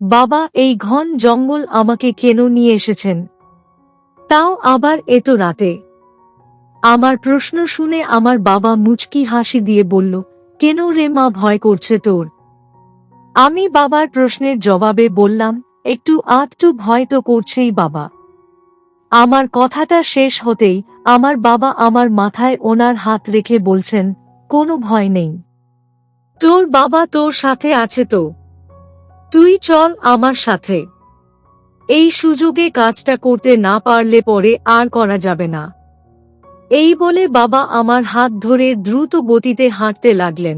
বাবা, এই ঘন জঙ্গল আমাকে কেন নিয়ে এসেছেন, তাও আবার এত রাতে? আমার প্রশ্ন শুনে আমার বাবা মুচকি হাসি দিয়ে বলল, কেন রে মা, ভয় করছে তোর? আমি বাবার প্রশ্নের জবাবে বললাম, একটু আধটু ভয় তো করছেই বাবা। আমার কথাটা শেষ হতেই আমার বাবা আমার মাথায় ওনার হাত রেখে বলছেন, কোনো ভয় নেই, তোর বাবা তোর সাথে আছে তো, তুই চল আমার সাথে। এই সুযোগে কাজটা করতে না পারলে পরে আর করা যাবে না। এই বলে বাবা আমার হাত ধরে দ্রুত গতিতে হাঁটতে লাগলেন।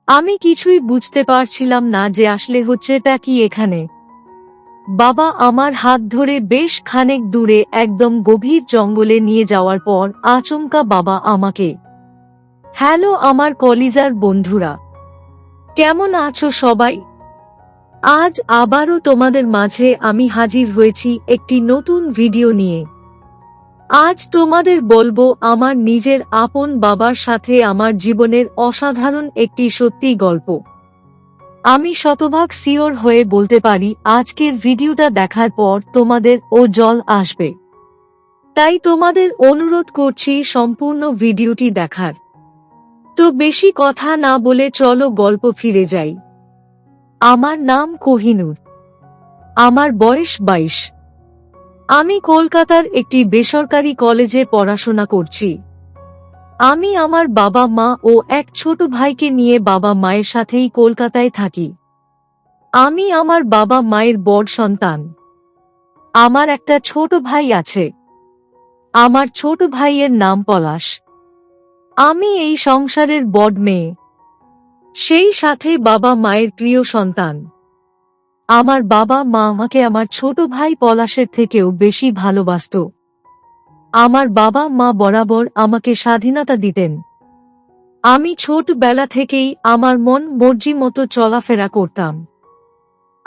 আমি কিছুই বুঝতে পারছিলাম না যে আসলে হচ্ছেটা কি এখানে। বাবা আমার হাত ধরে বেশ খানিক দূরে একদম গভীর জঙ্গলে নিয়ে যাওয়ার পর আচমকা বাবা আমাকে, হ্যালো আমার কলিজার বন্ধুরা, কেমন আছো সবাই? আজ আবারও তোমাদের মাঝে আমি হাজির হয়েছি একটি নতুন ভিডিও নিয়ে। আজ তোমাদের বলবো আমার নিজের আপন বাবার সাথে আমার জীবনের অসাধারণ একটি সত্যি গল্প। আমি শতভাগ সিওর হয়ে বলতে পারি আজকের ভিডিওটা দেখার পর তোমাদের ও জল আসবে। তাই তোমাদের অনুরোধ করছি সম্পূর্ণ ভিডিওটি দেখার। তো বেশি কথা না বলে চলো গল্প ফিরে যাই। আমার নাম কোহিনূর। আমার বয়স 22। আমি কলকাতার একটি বেসরকারি কলেজে পড়াশোনা করছি। আমি আমার বাবা মা ও এক ছোট ভাইকে নিয়ে বাবা মায়ের সাথেই কলকাতায় থাকি। আমি আমার বাবা মায়ের বড় সন্তান। আমার একটা ছোট ভাই আছে। আমার ছোট ভাইয়ের নাম পলাশ। আমি এই সংসারের বড় মেয়ে, সেই সাথে বাবা মায়ের প্রিয় সন্তান। আমার বাবা মা আমাকে আমার ছোট ভাই পলাশের থেকেও বেশি ভালোবাসত। আমার বাবা মা বরাবর আমাকে স্বাধীনতা দিতেন। আমি ছোটবেলা থেকেই আমার মন মর্জি মতো চলাফেরা করতাম।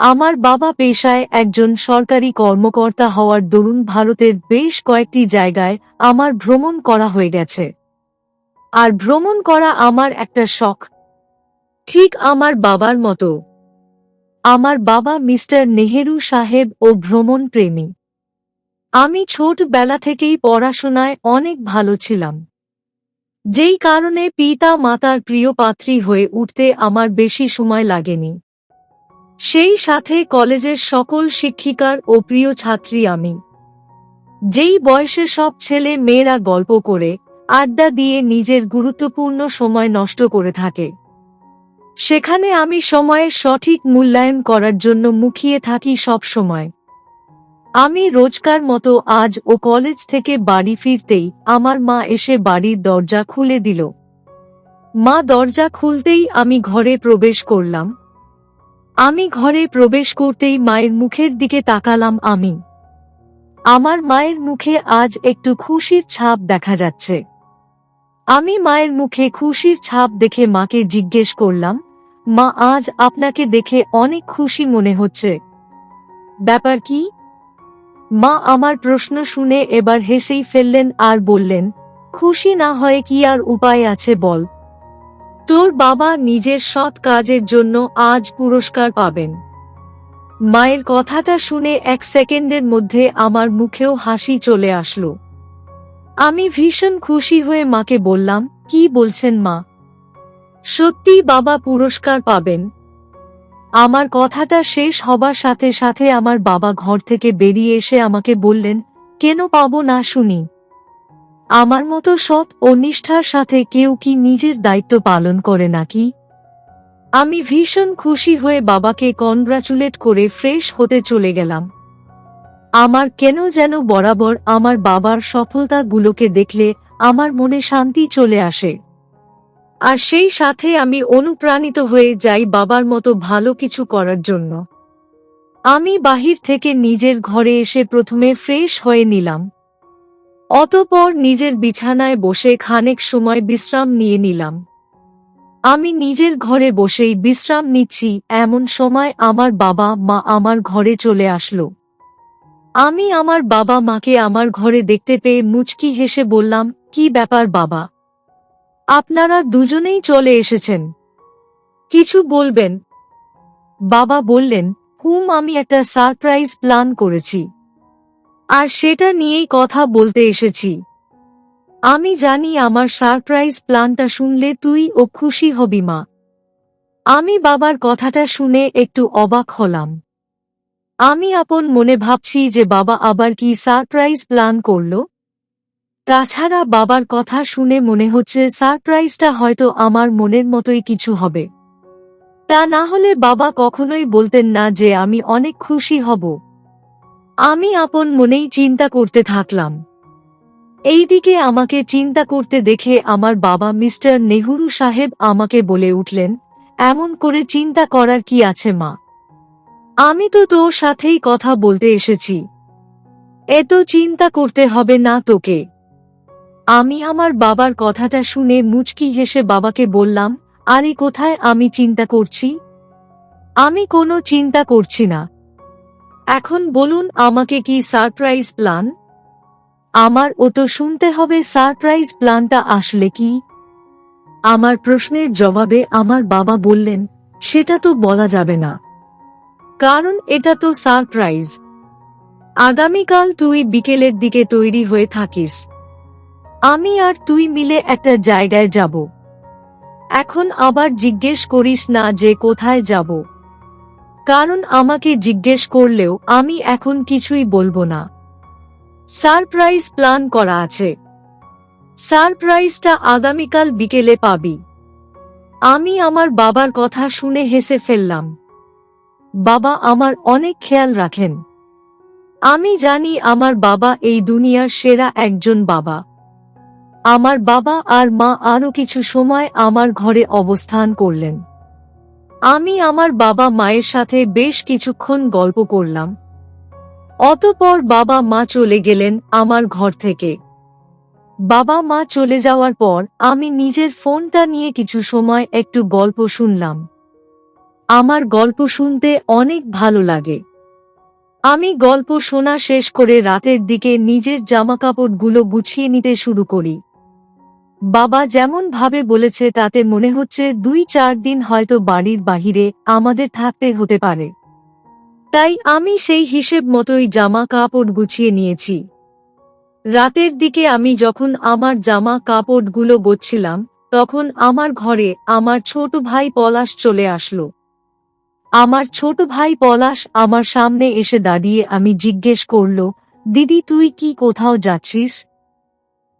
আমার বাবা পেশায় একজন সরকারি কর্মকর্তা হওয়ার দরুন ভারতের বেশ কয়েকটি জায়গায় আমার ভ্রমণ করা হয়ে গেছে। আর ভ্রমণ করা আমার একটা শখ, ঠিক আমার বাবার মতো। আমার বাবা মিস্টার নেহেরু সাহেব ও ভ্রমণ প্রেমী। আমি ছোটবেলা থেকেই পড়াশোনায় অনেক ভালো ছিলাম, যেই কারণে পিতা মাতার প্রিয় পাত্রী হয়ে উঠতে আমার বেশি সময় লাগেনি। সেই সাথে কলেজের সকল শিক্ষিকার ও প্রিয় ছাত্রী আমি। যেই বয়সে সব ছেলে মেয়েরা গল্প করে, আড্ডা দিয়ে নিজের গুরুত্বপূর্ণ সময় নষ্ট করে থাকে, সেখানে আমি সময়ের সঠিক মূল্যায়ন করার জন্য মুখিয়ে থাকি সব সময়। আমি রোজকার মতো আজ ও কলেজ থেকে বাড়ি ফিরতেই আমার মা এসে বাড়ির দরজা খুলে দিল। মা দরজা খুলতেই আমি ঘরে প্রবেশ করলাম। আমি ঘরে প্রবেশ করতেই মায়ের মুখের দিকে তাকালাম আমি। আমার মায়ের মুখে আজ একটু খুশির ছাপ দেখা যাচ্ছে। আমি মায়ের মুখে খুশির ছাপ দেখে মাকে জিজ্ঞেস করলাম, মা আজ আপনাকে দেখে অনেক খুশি মনে হচ্ছে, ব্যাপার কি? মা আমার প্রশ্ন শুনে এবার হেসেই ফেললেন আর বললেন, খুশি না হয়ে কি আর উপায় আছে বল, তোর বাবা নিজের সৎ কাজের জন্য আজ পুরস্কার পাবেন। মায়ের কথাটা শুনে এক সেকেন্ডের মধ্যে আমার মুখেও হাসি চলে আসলো। আমি ভীষণ খুশি হয়ে মাকে বললাম, কি বলছেন মা, সত্যি বাবা পুরস্কার পাবেন? আমার কথাটা শেষ হবার সাথে সাথে আমার বাবা ঘর থেকে বেরিয়ে এসে আমাকে বললেন, কেন পাবো না শুনি? আমার মতো সৎ ও নিষ্ঠার সাথে কেউ কি নিজের দায়িত্ব পালন করে নাকি? আমি ভীষণ খুশি হয়ে বাবাকে কনগ্রাচুলেট করে ফ্রেশ হতে চলে গেলাম। আমার কেন যেন বরাবর আমার বাবার সফলতাগুলোকে দেখলে আমার মনে শান্তি চলে আসে। আর সেই সাথে আমি অনুপ্রাণিত হয়ে যাই বাবার মতো ভালো কিছু করার জন্য। আমি বাহির থেকে নিজের ঘরে এসে প্রথমে ফ্রেশ হয়ে নিলাম। অতঃপর নিজের বিছানায় বসে খানিক সময় বিশ্রাম নিয়ে নিলাম। আমি নিজের ঘরে বসেই বিশ্রাম নিচ্ছি এমন সময় আমার বাবা মা আমার ঘরে চলে আসলো। আমি আমার বাবা মাকে আমার ঘরে দেখতে পেয়ে মুচকি হেসে বললাম, কি ব্যাপার বাবা, আপনারা দুজনেই চলে এসেছেন, কিছু বলবেন? বাবা বললেন, আমি একটা সারপ্রাইজ প্ল্যান করেছি, আর সেটা নিয়েই কথা বলতে এসেছি। আমি জানি আমার সারপ্রাইজ প্ল্যানটা শুনলে তুইও খুশি হবি মা। আমি বাবার কথাটা শুনে একটু অবাক হলাম। আমি আপন মনে ভাবছি যে বাবা আবার কি সারপ্রাইজ প্ল্যান করলো। তাছাড়া বাবার কথা শুনে মনে হচ্ছে সারপ্রাইজটা হয়তো আমার মনের মতোই কিছু হবে। তা না হলে বাবা কখনোই বলতেন না যে আমি অনেক খুশি হব। আমি আপন মনেই চিন্তা করতে থাকলাম। এইদিকে আমাকে চিন্তা করতে দেখে আমার বাবা মিস্টার নেহরু সাহেব আমাকে বলে উঠলেন, এমন করে চিন্তা করার কি আছে মা? আমি তো তোর সাথেই কথা বলতে এসেছি, এত চিন্তা করতে হবে না তোকে। আমি আমার বাবার কথাটা শুনে মুচকি হেসে বাবাকে বললাম, আরে কোথায় আমি চিন্তা করছি? আমি কোনো চিন্তা করছি না। এখন বলুন আমাকে কি সারপ্রাইজ প্ল্যান? ও তো শুনতে হবে সারপ্রাইজ প্ল্যানটা আসলে কি। আমার প্রশ্নের জবাবে আমার বাবা বললেন, সেটা তো বলা যাবে না, কারণ এটা তো সারপ্রাইজ। আগামীকাল তুই বিকেলের দিকে তৈরি হয়ে থাকিস। আমি আর তুই মিলে একটা জায়গায় যাব। এখন আবার জিজ্ঞেস করিস না যে কোথায় যাব, কারণ আমাকে জিজ্ঞেস করলেও আমি এখন কিছুই বলবো না। সারপ্রাইজ প্ল্যান করা আছে, সারপ্রাইজটা আগামীকাল বিকেলে পাবি। আমি আমার বাবার কথা শুনে হেসে ফেললাম। বাবা আমার অনেক খেয়াল রাখেন। আমি জানি আমার বাবা এই দুনিয়ার সেরা একজন বাবা। আমার বাবা আর মা আরও কিছু সময় আমার ঘরে অবস্থান করলেন। আমি আমার বাবা মায়ের সাথে বেশ কিছুক্ষণ গল্প করলাম। অতঃপর বাবা মা চলে গেলেন আমার ঘর থেকে। বাবা মা চলে যাওয়ার পর আমি নিজের ফোনটা নিয়ে কিছু সময় একটু গল্প শুনলাম। আমার গল্প শুনতে অনেক ভালো লাগে। আমি গল্প শোনা শেষ করে রাতের দিকে নিজের জামাকাপড়গুলো গুছিয়ে নিতে শুরু করি। বাবা যেমন ভাবে বলেছে তাতে মনে হচ্ছে 2-4 দিন হয়তো বাড়ির বাহিরে আমাদের থাকতে হতে পারে। তাই আমি সেই হিসেব মতোই জামা কাপড় গুছিয়ে নিয়েছি। রাতের দিকে আমি যখন আমার জামা কাপড়গুলো গোছছিলাম, তখন আমার ঘরে আমার ছোট ভাই পলাশ চলে আসলো। আমার ছোট ভাই পলাশ আমার সামনে এসে দাঁড়িয়ে আমি জিজ্ঞেস করল, দিদি তুই কি কোথাও যাচ্ছিস?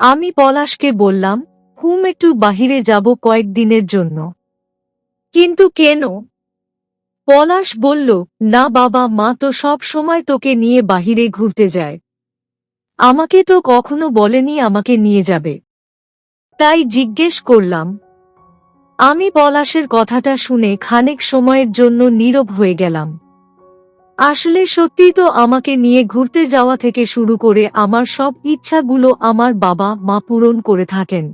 আমি পলাশকে বললাম, একটু বাহিরে যাব কয়েকদিনের জন্য। কিন্তু কেন? পলাশ বলল, না বাবা মা তো সব সময় তোকে নিয়ে বাহিরে ঘুরতে যায়, আমাকে তো কখনো বলেনি আমাকে নিয়ে যাবে, তাই জিজ্ঞেস করলাম। আমি পলাশের কথাটা শুনে খানিক সময়ের জন্য নীরব হয়ে গেলাম। আসলে সত্যি তো আমাকে নিয়ে ঘুরতে যাওয়া থেকে শুরু করে আমার সব ইচ্ছাগুলো আমার বাবা মা পূরণ করে থাকেন,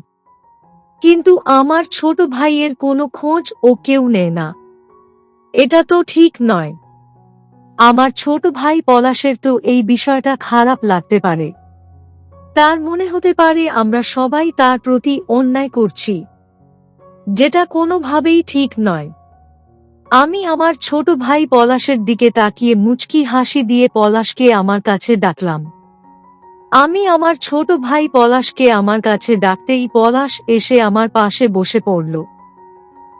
কিন্তু আমার ছোট ভাইয়ের কোনো খোঁজ ও কেউ নেয় না। এটা তো ঠিক নয়। আমার ছোট ভাই পলাশের তো এই বিষয়টা খারাপ লাগতে পারে। তার মনে হতে পারে আমরা সবাই তার প্রতি অন্যায় করছি, যেটা কোনোভাবেই ঠিক নয়। আমি আমার ছোট ভাই পলাশের দিকে তাকিয়ে মুচকি হাসি দিয়ে পলাশকে আমার কাছে ডাকলাম। আমি আমার ছোট ভাই পলাশকে আমার কাছে ডাকতেই পলাশ এসে আমার পাশে বসে পড়ল।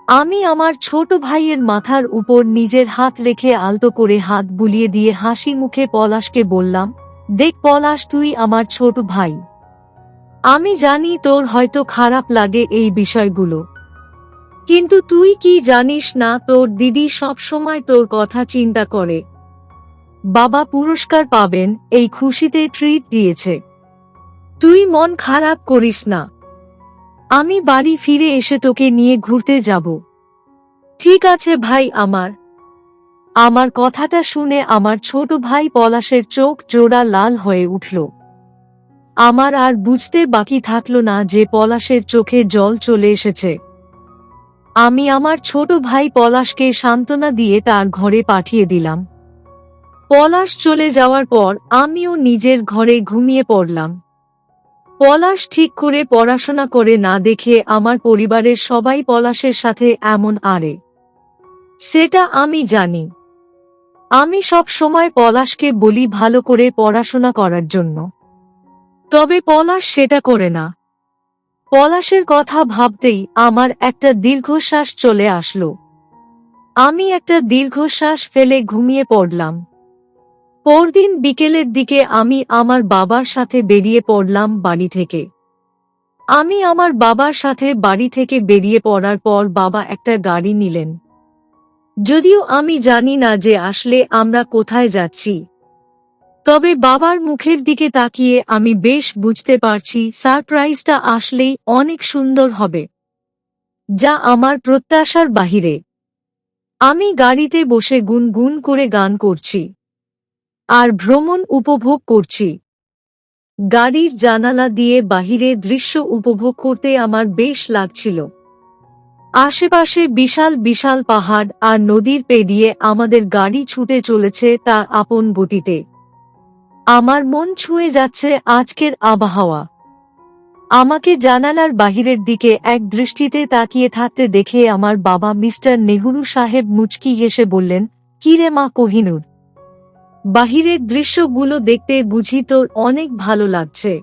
আমি আমার ছোট ভাইয়ের মাথার উপর নিজের হাত রেখে আলতো করে হাত বুলিয়ে দিয়ে হাসি মুখে পলাশকে বললাম, দেখ পলাশ তুই আমার ছোট ভাই। আমি জানি তোর হয়তো খারাপ লাগে এই বিষয়গুলো, কিন্তু তুই কি জানিস না তোর দিদি সব সময় তোর কথা চিন্তা করে। বাবা পুরস্কার পাবেন এই খুশিতে ট্রিট দিয়েছে, তুই মন খারাপ করিস না। আমি বাড়ি ফিরে এসে তোকে নিয়ে ঘুরতে যাব। ঠিক আছে ভাই আমার। আমার কথাটা শুনে আমার ছোট ভাই পলাশের চোখ জোড়া লাল হয়ে উঠল। আমার আর বুঝতে বাকি থাকলো না যে পলাশের চোখে জল চলে এসেছে। আমি আমার ছোট ভাই পলাশকে সান্ত্বনা দিয়ে তার ঘরে পাঠিয়ে দিলাম। পলাশ চলে যাওয়ার পর আমিও নিজের ঘরে ঘুমিয়ে পড়লাম। পলাশ ঠিক করে পড়াশোনা করে না দেখে আমার পরিবারের সবাই পলাশের সাথে এমন আরে, সেটা আমি জানি। আমি সব সময় পলাশকে বলি ভালো করে পড়াশোনা করার জন্য, তবে পলাশ সেটা করে না। পলাশের কথা ভাবতেই আমার একটা দীর্ঘশ্বাস চলে আসলো। আমি একটা দীর্ঘশ্বাস ফেলে ঘুমিয়ে পড়লাম। পরদিন বিকেলের দিকে আমি আমার বাবার সাথে বেরিয়ে পড়লাম বাড়ি থেকে। আমি আমার বাবার সাথে বাড়ি থেকে বেরিয়ে পড়ার পর বাবা একটা গাড়ি নিলেন। যদিও আমি জানি না যে আসলে আমরা কোথায় যাচ্ছি, তবে বাবার মুখের দিকে তাকিয়ে আমি বেশ বুঝতে পারছি সারপ্রাইজটা আসলেই অনেক সুন্দর হবে, যা আমার প্রত্যাশার বাহিরে। আমি গাড়িতে বসে গুনগুন করে গান করছি আর ভ্রমণ উপভোগ করছি। গাড়ির জানালা দিয়ে বাহিরে দৃশ্য উপভোগ করতে আমার বেশ লাগছিল। আশেপাশে বিশাল বিশাল পাহাড় আর নদীর পেরিয়ে আমাদের গাড়ি ছুটে চলেছে তার আপন গতিতে। আমার মন ছুঁয়ে যাচ্ছে আজকের আবহাওয়া। আমাকে জানালার বাহিরের দিকে এক দৃষ্টিতে তাকিয়ে থাকতে দেখে আমার বাবা মিস্টার নেহরু সাহেব মুচকি হেসে বললেন, "কি রে মা কোহিনূর, বাহিরের দৃশ্যগুলো দেখতে বুঝি তোর অনেক ভালো লাগছে?"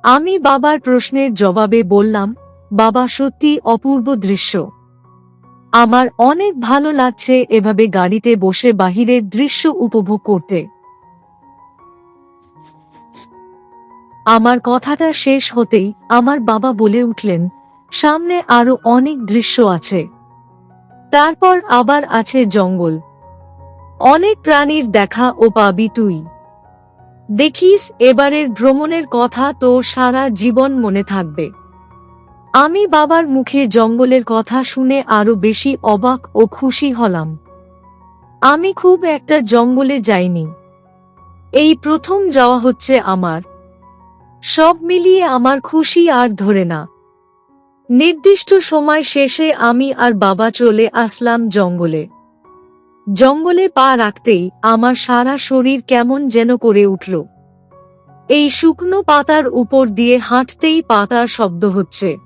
আমি বাবার প্রশ্নের জবাবে বললাম, "বাবা, সত্যি অপূর্ব দৃশ্য। আমার অনেক ভালো লাগছে এভাবে গাড়িতে বসে বাহিরের দৃশ্য উপভোগ করতে।" আমার কথাটা শেষ হতেই আমার বাবা বলে উঠলেন, "সামনে আরো অনেক দৃশ্য আছে। তারপর আবার আছে জঙ্গল। অনেক প্রাণীর দেখা ও পাবি তুই। দেখিস, এবারের ভ্রমণের কথা তোর সারা জীবন মনে থাকবে।" আমি বাবার মুখে জঙ্গলের কথা শুনে আরো বেশি অবাক ও খুশি হলাম। আমি খুব একটা জঙ্গলে যাইনি, এই প্রথম যাওয়া হচ্ছে আমার। সব মিলিয়ে আমার খুশি আর ধরে না। নির্দিষ্ট সময় শেষে আমি আর বাবা চলে আসলাম জঙ্গলে। জঙ্গলে পা রাখতেই আমার সারা শরীর কেমন যেন করে উঠল। এই শুকনো পাতার উপর দিয়ে হাঁটতেই পাতার শব্দ হচ্ছে।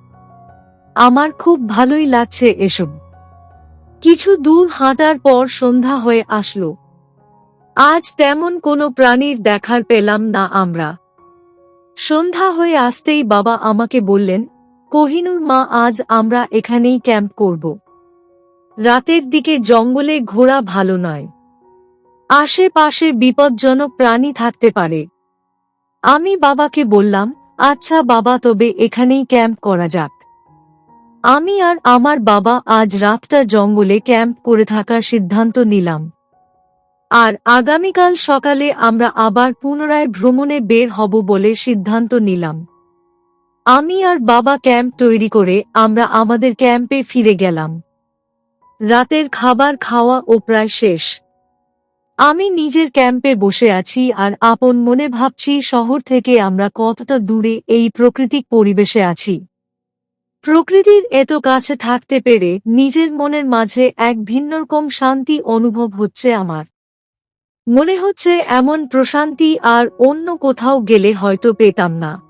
আমার খুব ভালোই লাগছে এসব। কিছু দূর হাঁটার পর সন্ধ্যা হয়ে আসলো। আজ তেমন কোনো প্রাণীর দেখার পেলাম না আমরা। সন্ধ্যা হয়ে আসতেই বাবা আমাকে বললেন, "কোহিনূর মা, আজ আমরা এখানেই ক্যাম্প করব। রাতের দিকে জঙ্গলে ঘোরা ভালো নয়। আশেপাশে বিপজ্জনক প্রাণী থাকতে পারে।" আমি বাবাকে বললাম, "আচ্ছা বাবা, তবে এখানেই ক্যাম্প করা যাক।" আমি আর আমার বাবা আজ রাতটা জঙ্গলে ক্যাম্প করে থাকার সিদ্ধান্ত নিলাম। আর আগামীকাল সকালে আমরা আবার পুনরায় ভ্রমণে বের হব বলে সিদ্ধান্ত নিলাম। আমি আর বাবা ক্যাম্প তৈরি করে আমরা আমাদের ক্যাম্পে ফিরে গেলাম। রাতের খাবার খাওয়া ও প্রায় শেষ। আমি নিজের ক্যাম্পে বসে আছি আর আপন মনে ভাবছি শহর থেকে আমরা কতটা দূরে এই প্রাকৃতিক পরিবেশে আছি। প্রকৃতির এত কাছে থাকতে পেরে নিজের মনের মাঝে এক ভিন্নরকম শান্তি অনুভব হচ্ছে আমার। মনে হচ্ছে এমন প্রশান্তি আর অন্য কোথাও গেলে হয়তো পেতাম না।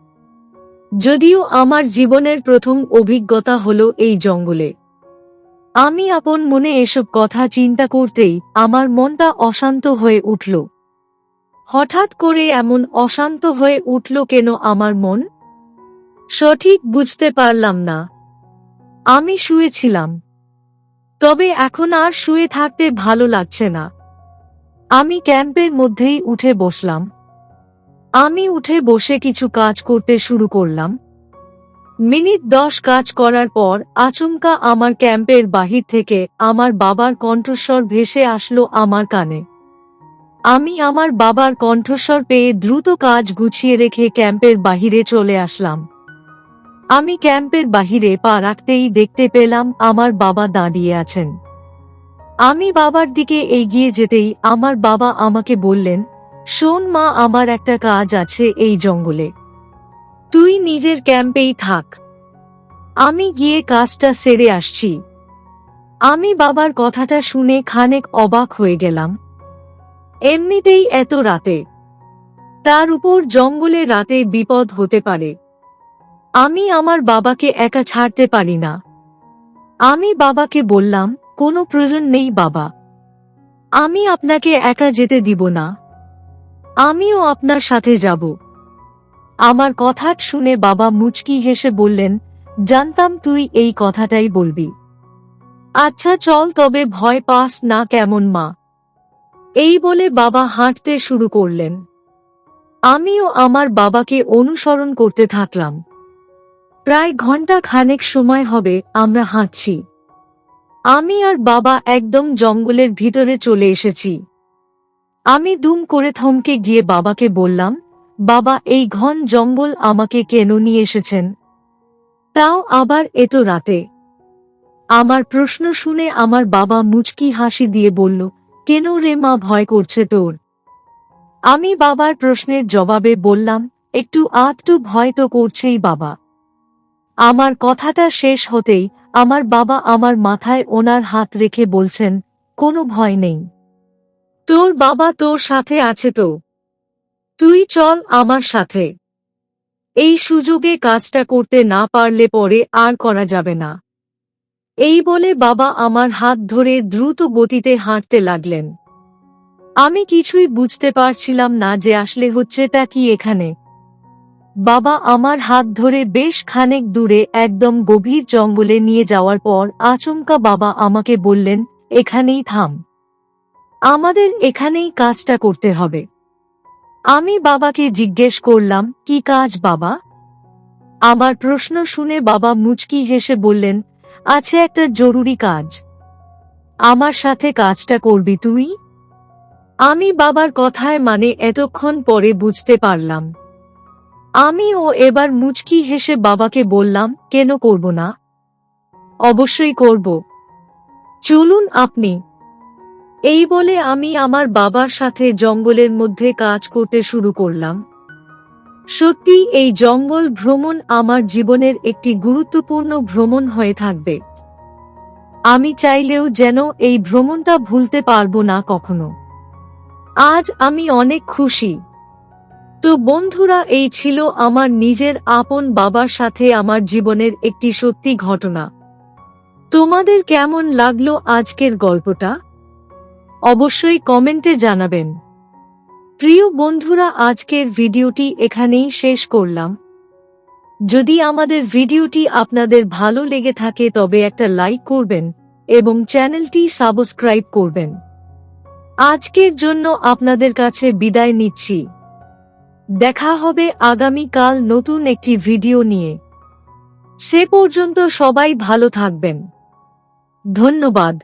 যদিও আমার জীবনের প্রথম অভিজ্ঞতা হলো এই জঙ্গলে। আমি আপন মনে এসব কথা চিন্তা করতেই আমার মনটা অশান্ত হয়ে উঠল। হঠাৎ করে এমন অশান্ত হয়ে উঠল কেন আমার মন? সঠিক বুঝতে পারলাম না। আমি শুয়েছিলাম, তবে এখন আর শুয়ে থাকতে ভালো লাগছে না। আমি ক্যাম্পের মধ্যেই উঠে বসলাম। আমি উঠে বসে কিছু কাজ করতে শুরু করলাম। মিনিট 10 কাজ করার পর আচমকা আমার ক্যাম্পের বাহির থেকে আমার বাবার কণ্ঠস্বর ভেসে আসলো আমার কানে। আমি আমার বাবার কণ্ঠস্বর পেয়ে দ্রুত কাজ গুছিয়ে রেখে ক্যাম্পের বাহিরে চলে আসলাম। আমি ক্যাম্পের বাহিরে পা রাখতেই দেখতে পেলাম আমার বাবা দাঁড়িয়ে আছেন। আমি বাবার দিকে এগিয়ে যেতেই আমার বাবা আমাকে বললেন, "শোন মা, আমার একটা কাজ আছে এই জঙ্গলে। তুই নিজের ক্যাম্পেই থাক। আমি গিয়ে কাজটা সেরে আসছি।" আমি বাবার কথাটা শুনে খানিক অবাক হয়ে গেলাম। এমনিতেই এত রাতে, তার উপর জঙ্গলে রাতে বিপদ হতে পারে। আমি আমার বাবাকে একা ছাড়তে পারি না। আমি বাবাকে বললাম, "কোনো প্রয়োজন নেই বাবা, আমি আপনাকে একা যেতে দিব না, আমিও আপনার সাথে যাব। আমার কথা শুনে বাবা মুচকি হেসে বললেন, জানতাম তুই এই কথাটাই বলবি। আচ্ছা চল তবে, ভয় পাস না কেমন মা? এই বলে বাবা হাঁটতে শুরু করলেন। আমিও আমার বাবাকে অনুসরণ করতে থাকলাম। প্রায় ঘন্টা খানেক সময় হবে আমরা হাঁটছি। আমি আর বাবা একদম জঙ্গলের ভিতরে চলে এসেছি। আমি দুম করে থমকে গিয়ে বাবাকে বললাম, বাবা এই ঘন জঙ্গল আমাকে কেন নিয়ে এসেছেন? তাও আবার এত রাতে? আমার প্রশ্ন শুনে আমার বাবা মুচকি হাসি দিয়ে বলল, কেন রে মা, ভয় করছে তোর? আমি বাবার প্রশ্নের জবাবে বললাম, একটু আধটু ভয় তো করছেই বাবা। আমার কথাটা শেষ হতেই আমার বাবা আমার মাথায় ওনার হাত রেখে বলছেন, কোনো ভয় নেই, তোর বাবা তোর সাথে আছে তো, তুই চল আমার সাথে। এই সুযোগে কাজটা করতে না পারলে পরে আর করা যাবে না। এই বলে বাবা আমার হাত ধরে দ্রুত গতিতে হাঁটতে লাগলেন। আমি কিছুই বুঝতে পারছিলাম না যে আসলে হচ্ছেটা কি এখানে। বাবা আমার হাত ধরে বেশ খানেক দূরে একদম গভীর জঙ্গলে নিয়ে যাওয়ার পর আচমকা বাবা আমাকে বললেন, এখানেই থাম, আমাদের এখানেই কাজটা করতে হবে। আমি বাবাকে জিজ্ঞেস করলাম, কি কাজ বাবা? আমার প্রশ্ন শুনে বাবা মুচকি হেসে বললেন, আছে একটা জরুরি কাজ, আমার সাথে কাজটা করবি তুই। আমি বাবার কথায় মানে এতক্ষণ পরে বুঝতে পারলাম। আমিও এবার মুচকি হেসে বাবাকে বললাম, কেন করব না? অবশ্যই করব, চলুন আপনি। এই বলে আমি আমার বাবার সাথে জঙ্গলের মধ্যে কাজ করতে শুরু করলাম। সত্যি এই জঙ্গল ভ্রমণ আমার জীবনের একটি গুরুত্বপূর্ণ ভ্রমণ হয়ে থাকবে। আমি চাইলেও যেন এই ভ্রমণটা ভুলতে পারবো না কখনো। আজ আমি অনেক খুশি। তো বন্ধুরা, এই ছিল আমার নিজের আপন বাবার সাথে আমার জীবনের একটি সত্যি ঘটনা। তোমাদের কেমন লাগলো আজকের গল্পটা? অবশ্যই কমেন্টে জানাবেন। প্রিয় বন্ধুরা, আজকের ভিডিওটি এখানেই শেষ করলাম। যদি আমাদের ভিডিওটি আপনাদের ভালো লেগে থাকে তবে একটা লাইক করবেন এবং চ্যানেলটি সাবস্ক্রাইব করবেন। আজকের জন্য আপনাদের কাছে বিদায় নিচ্ছি। দেখা হবে আগামীকাল নতুন একটি ভিডিও নিয়ে। সে পর্যন্ত সবাই ভালো থাকবেন। ধন্যবাদ।